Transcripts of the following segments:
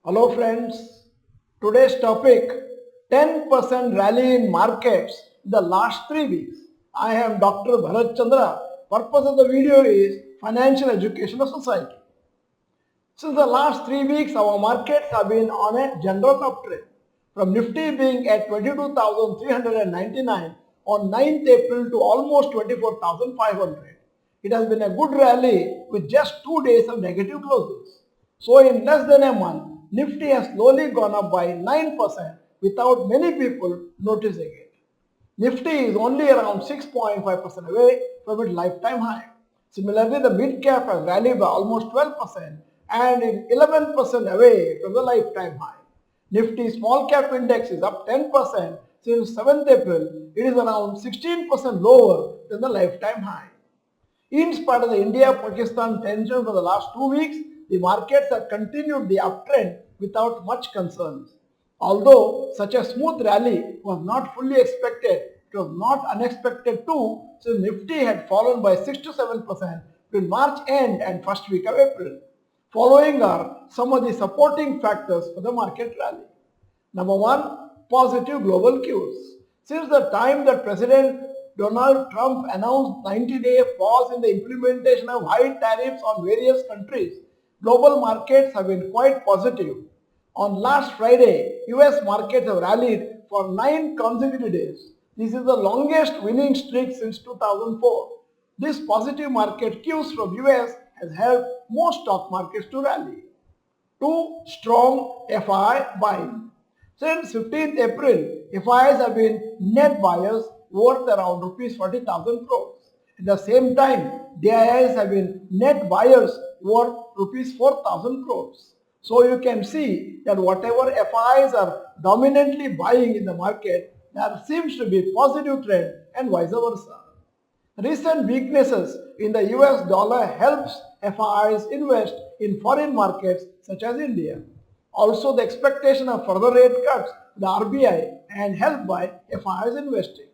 Hello friends, today's topic 10% rally in markets in the last 3 weeks. I am Dr. Bharath Chandra. Purpose of the video is financial education of society. Since the last 3 weeks, our markets have been on a general uptrend. From Nifty being at 22,399 on 9th April to almost 24,500. It has been a good rally with just 2 days of negative closes. So in less than a month, Nifty has slowly gone up by 9% without many people noticing it. Nifty is only around 6.5% away from its lifetime high. Similarly, the mid cap has rallied by almost 12% and is 11% away from the lifetime high. Nifty small cap index is up 10% since 7th April. It is around 16% lower than the lifetime high. In spite of the India-Pakistan tension for the last 2 weeks, the markets have continued the uptrend without much concerns. Although such a smooth rally was not fully expected, it was not unexpected too, since Nifty had fallen by 6 to 7% between March end and first week of April. Following are some of the supporting factors for the market rally. Number one, positive global cues. Since the time that President Donald Trump announced 90-day pause in the implementation of high tariffs on various countries, global markets have been quite positive. On last Friday, US markets have rallied for 9 consecutive days. This is the longest winning streak since 2004. This positive market cues from US has helped most stock markets to rally. 2. Strong FI buying. Since 15th April, FIs have been net buyers worth around rupees 40,000 crores. At the same time, DIIs have been net buyers worth rupees 4,000 crores. So you can see that whatever FIs are dominantly buying in the market, there seems to be positive trend and vice versa. Recent weaknesses in the US dollar helps FIs invest in foreign markets such as India. Also, the expectation of further rate cuts, the RBI, and helped by FIs investing.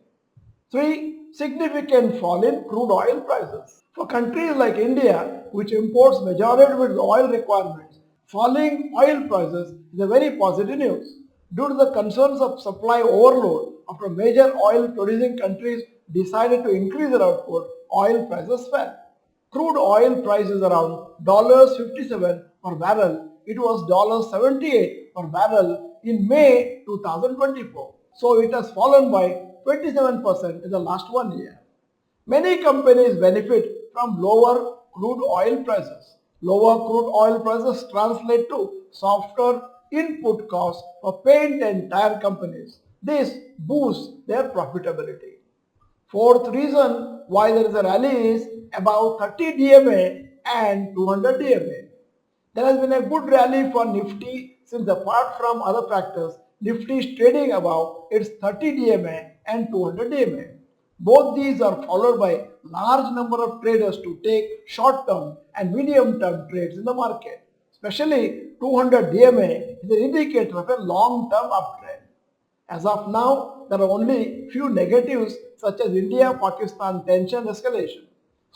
3. Significant fall in crude oil prices. For countries like India, which imports majority of its oil requirements, falling oil prices is a very positive news. Due to the concerns of supply overload, after major oil producing countries decided to increase their output, oil prices fell. Crude oil price is around $57 per barrel. It was $78 per barrel in May 2024. So it has fallen by 27% in the last 1 year. Many companies benefit from lower crude oil prices. Lower crude oil prices translate to softer input costs for paint and tire companies. This boosts their profitability. Fourth reason why there is a rally is about 30 DMA and 200 DMA. There has been a good rally for Nifty since apart from other factors, Nifty is trading above its 30 DMA and 200 DMA. Both these are followed by large number of traders to take short-term and medium-term trades in the market. Especially 200 DMA is an indicator of a long-term uptrend. As of now, there are only few negatives such as India-Pakistan tension escalation,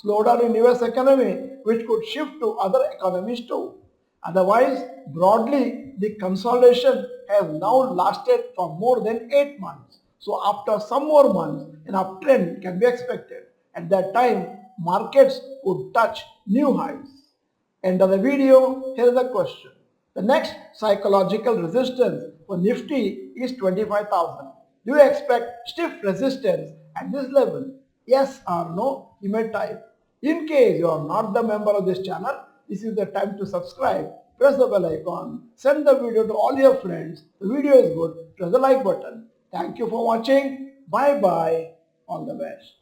slowdown in US economy which could shift to other economies too. Otherwise, broadly, the consolidation has now lasted for more than 8 months. So after some more months, an uptrend can be expected. At that time, markets would touch new highs. End of the video, here is the question. The next psychological resistance for Nifty is 25,000. Do you expect stiff resistance at this level? Yes or no? You may type. In case you are not the member of this channel, this is the time to subscribe. Press the bell icon. Send the video to all your friends. The video is good. Press the like button. Thank you for watching. Bye bye. All the best.